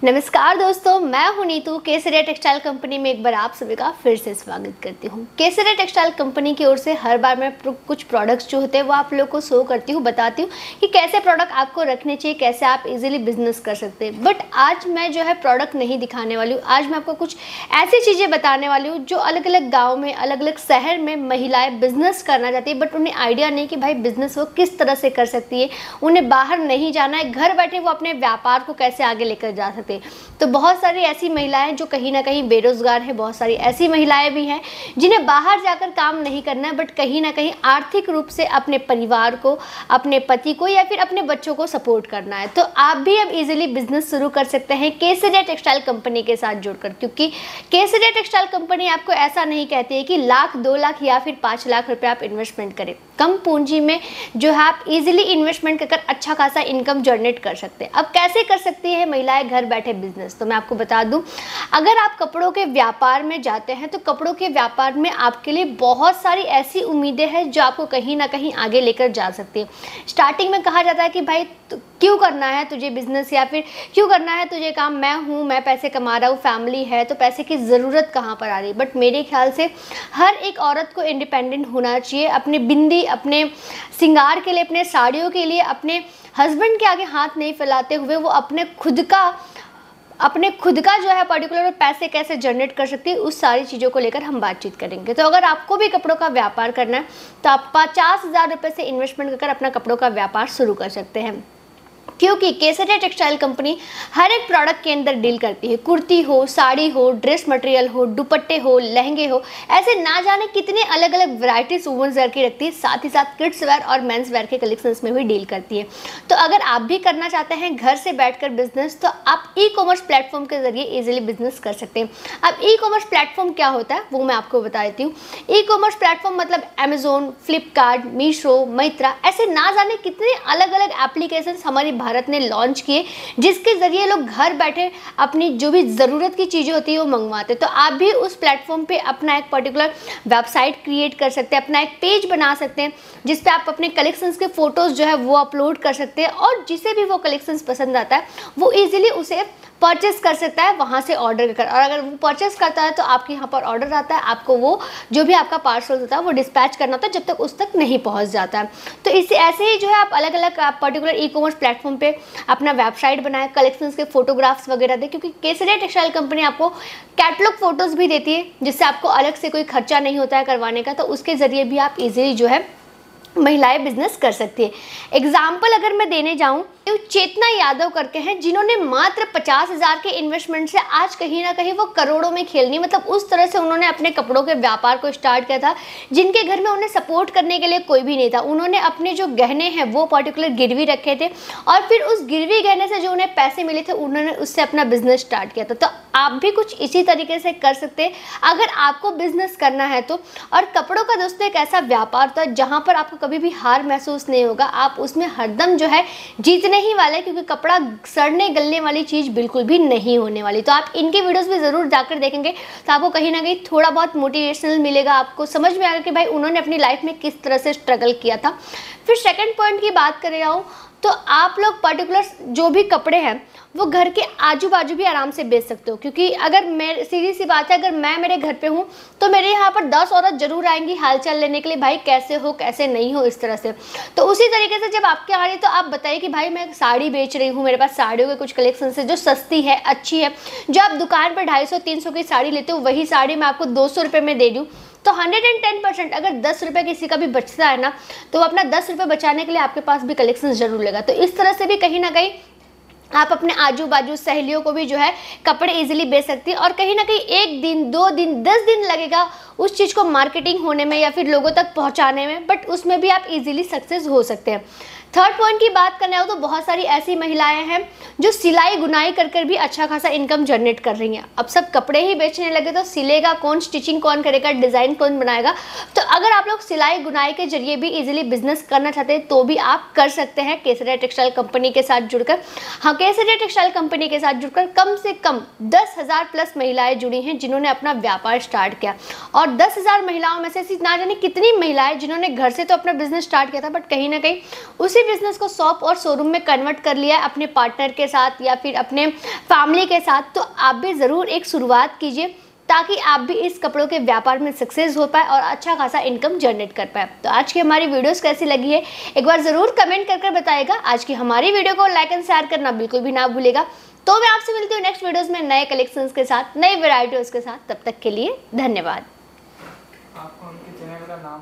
नमस्कार दोस्तों, मैं हूं नीतू। केसरिया टेक्सटाइल कंपनी में एक बार आप सभी का फिर से स्वागत करती हूं। केसरिया टेक्सटाइल कंपनी की ओर से हर बार मैं कुछ प्रोडक्ट्स जो होते हैं वो आप लोगों को शो करती हूं, बताती हूं कि कैसे प्रोडक्ट आपको रखने चाहिए, कैसे आप इजीली बिजनेस कर सकते हैं। बट आज मैं जो है प्रोडक्ट नहीं दिखाने वाली हूँ। आज मैं आपको कुछ ऐसी चीज़ें बताने वाली हूँ जो अलग अलग गाँव में, अलग अलग शहर में महिलाएँ बिजनेस करना चाहती है, बट उन्हें आइडिया नहीं कि भाई बिजनेस वो किस तरह से कर सकती है। उन्हें बाहर नहीं जाना है, घर बैठे वो अपने व्यापार को कैसे आगे लेकर जा सकते। तो बहुत सारी ऐसी महिलाएं जो कहीं ना कहीं बेरोजगार हैं, बहुत सारी ऐसी महिलाएं भी हैं जिन्हें बाहर जाकर काम नहीं करना है, बट कहीं ना कहीं आर्थिक रूप से अपने परिवार को, अपने पति को या फिर अपने बच्चों को सपोर्ट करना है। तो आप भी अब इजीली बिजनेस शुरू कर सकते हैं केसरिया टेक्सटाइल कंपनी के साथ जुड़कर, क्योंकि केसरिया टेक्सटाइल कंपनी आपको ऐसा नहीं कहती है कि लाख, 2 लाख या फिर 5 लाख रुपए आप इन्वेस्टमेंट करें। कम पूंजी में जो है आप इजीली इन्वेस्टमेंट कर अच्छा खासा इनकम जनरेट कर सकते हैं। अब कैसे कर सकती है महिलाएं घर बैठे बिजनेस, तो मैं आपको बता दूं, अगर आप कपड़ों के व्यापार में जाते हैं तो कपड़ों के व्यापार में आपके लिए बहुत सारी ऐसी उम्मीदें हैं जो आपको कहीं ना कहीं आगे लेकर जा सकती है। स्टार्टिंग में कहा जाता है कि भाई क्यों करना है तुझे बिजनेस, या फिर क्यों करना है तुझे काम, मैं पैसे कमा रहा हूँ, फैमिली है, तो पैसे की ज़रूरत कहाँ पर आ रही है। बट मेरे ख्याल से हर एक औरत को इंडिपेंडेंट होना चाहिए। अपने बिंदी, अपने सिंगार के लिए, अपने साड़ियों के लिए अपने हस्बैंड के आगे हाथ नहीं फैलाते हुए वो अपने खुद का जो है पर्टिकुलर पैसे कैसे जनरेट कर सकती है, उस सारी चीज़ों को लेकर हम बातचीत करेंगे। तो अगर आपको भी कपड़ों का व्यापार करना है तो आप 50,000 रुपये से इन्वेस्टमेंट कर अपना कपड़ों का व्यापार शुरू कर सकते हैं, क्योंकि केसरिया टेक्सटाइल कंपनी हर एक प्रोडक्ट के अंदर डील करती है। कुर्ती हो, साड़ी हो, ड्रेस मटेरियल हो, दुपट्टे हो, लहंगे हो, ऐसे ना जाने कितने अलग अलग वैरायटीज वुमेन्स वेयर की रखती है। साथ ही साथ किड्स वेयर और मेंस वेयर के कलेक्शंस में भी डील करती है। तो अगर आप भी करना चाहते हैं घर से बैठकर बिजनेस, तो आप ई कॉमर्स प्लेटफॉर्म के जरिए इजीली बिजनेस कर सकते हैं। अब ई कॉमर्स प्लेटफॉर्म क्या होता है वो मैं आपको बता देती हूँ। ई कॉमर्स प्लेटफॉर्म मतलब अमेजोन, फ्लिपकार्ट, मीशो, मिंत्रा, ऐसे ना जाने कितने अलग अलग एप्लीकेशन हमारी भारत ने लॉन्च किए, जिसके जरिए लोग घर बैठे अपनी जो भी ज़रूरत की चीज़ें होती है वो मंगवाते। तो आप भी उस प्लेटफॉर्म पे अपना एक पर्टिकुलर वेबसाइट क्रिएट कर सकते हैं, अपना एक पेज बना सकते हैं, जिस पे आप अपने कलेक्शंस के फोटोज़ जो है वो अपलोड कर सकते हैं, और जिसे भी वो कलेक्शंस पसंद आता है वो ईजिली उसे परचेस कर सकता है वहाँ से ऑर्डर कर। और अगर वो परचेस करता है तो आपके यहाँ पर ऑर्डर आता है, आपको वो जो भी आपका पार्सल होता है वो डिस्पैच करना होता है जब तक उस तक नहीं पहुँच जाता है। तो इससे ऐसे ही जो है आप अलग अलग पर्टिकुलर ई कॉमर्स प्लेटफॉर्म पे अपना वेबसाइट बनाए, कलेक्शंस के फोटोग्राफ्स वगैरह दे, क्योंकि केसरिया टेक्सटाइल कंपनी आपको कैटलॉग फोटोज़ भी देती है, जिससे आपको अलग से कोई खर्चा नहीं होता है करवाने का। तो उसके ज़रिए भी आप इजीली जो है महिलाएं बिजनेस कर सकती है। एग्जाम्पल अगर मैं देने जाऊं तो चेतना यादव करके हैं, जिन्होंने मात्र 50,000 के इन्वेस्टमेंट से आज कहीं ना कहीं वो करोड़ों में खेलनी, मतलब उस तरह से उन्होंने अपने कपड़ों के व्यापार को स्टार्ट किया था, जिनके घर में उन्हें सपोर्ट करने के लिए कोई भी नहीं था। उन्होंने अपने जो गहने हैं वो पर्टिकुलर गिरवी रखे थे, और फिर उस गिरवी गहने से जो उन्हें पैसे मिले थे उन्होंने उससे अपना बिजनेस स्टार्ट किया था। तो आप भी कुछ इसी तरीके से कर सकते हैं अगर आपको बिजनेस करना है तो। और कपड़ों का दोस्तों एक ऐसा व्यापार था जहाँ पर आपको कभी भी हार महसूस नहीं होगा, आप उसमें हरदम जो है जीतने ही वाले, क्योंकि कपड़ा सड़ने गलने वाली चीज़ बिल्कुल भी नहीं होने वाली। तो आप इनके वीडियोस भी ज़रूर जाकर देखेंगे तो आपको कहीं ना कहीं थोड़ा बहुत मोटिवेशनल मिलेगा, आपको समझ में आएगा कि भाई उन्होंने अपनी लाइफ में किस तरह से स्ट्रगल किया था। फिर सेकंड पॉइंट की बात कर रहा हूँ तो आप लोग पर्टिकुलर जो भी कपड़े हैं वो घर के आजू बाजू भी आराम से बेच सकते हो, क्योंकि अगर मैं, सीधी सी बात है, अगर मैं मेरे घर पे हूँ तो मेरे यहाँ पर 10 औरत जरूर आएंगी हालचाल लेने के लिए, भाई कैसे हो, कैसे नहीं हो, इस तरह से। तो उसी तरीके से जब आपके आ रही तो आप बताइए कि भाई मैं साड़ी बेच रही हूँ, मेरे पास साड़ियों के कुछ कलेक्शन है जो सस्ती है, अच्छी है, जो आप दुकान पर 250-300 की साड़ी लेते हो वही साड़ी मैं आपको 200 रुपये में दे दूँ। तो 110% अगर 10 रुपये किसी का भी बचता है ना, तो वो अपना 10 रुपये बचाने के लिए आपके पास भी कलेक्शन जरूर लेगा। तो इस तरह से भी कहीं ना कहीं आप अपने आजू बाजू सहेलियों को भी जो है कपड़े इजीली बेच सकती हैं, और कहीं ना कहीं 1 दिन, 2 दिन, 10 दिन लगेगा उस चीज़ को मार्केटिंग होने में या फिर लोगों तक पहुंचाने में, बट उसमें भी आप इजीली सक्सेस हो सकते हैं। थर्ड पॉइंट की बात करने हो तो बहुत सारी ऐसी महिलाएं हैं जो सिलाई बुनाई कर कर भी अच्छा खासा इनकम जनरेट कर रही हैं। अब सब कपड़े ही बेचने लगे तो सिलेगा कौन, स्टिचिंग कौन करेगा, डिज़ाइन कौन बनाएगा। तो अगर आप लोग सिलाई बुनाई के जरिए भी इजीली बिजनेस करना चाहते हैं तो भी आप कर सकते हैं केसरिया टेक्सटाइल कंपनी के साथ जुड़कर। हाँ, केसरिया टेक्सटाइल कंपनी के साथ जुड़कर कम से कम 10,000 प्लस महिलाएं जुड़ी हैं जिन्होंने अपना व्यापार स्टार्ट किया, और 10,000 महिलाओं में से ना जाने कितनी महिलाएं जिन्होंने घर से तो अपना बिजनेस स्टार्ट किया था, बट कहीं ना कहीं उसी बिजनेस को शॉप और शोरूम में कन्वर्ट कर लिया है अपने पार्टनर के साथ या फिर अपने फैमिली के साथ, तो आप भी ज़रूर एक शुरुआत कीजिए ताकि आप भी इस कपड़ों के व्यापार में सक्सेस हो पाए और अच्छा खासा इनकम जनरेट कर पाए। तो आज की हमारी वीडियोस कैसी लगी है एक बार ज़रूर कमेंट करके बताइएगा। आज की हमारी वीडियो को लाइक एंड शेयर करना बिल्कुल भी ना भूलेगा। तो मैं आपसे मिलती हूँ नेक्स्ट वीडियोस में नए कलेक्शंस के साथ, नई वेराइटीज के साथ। तब तक के लिए धन्यवाद। आपको उनके चैनल का नाम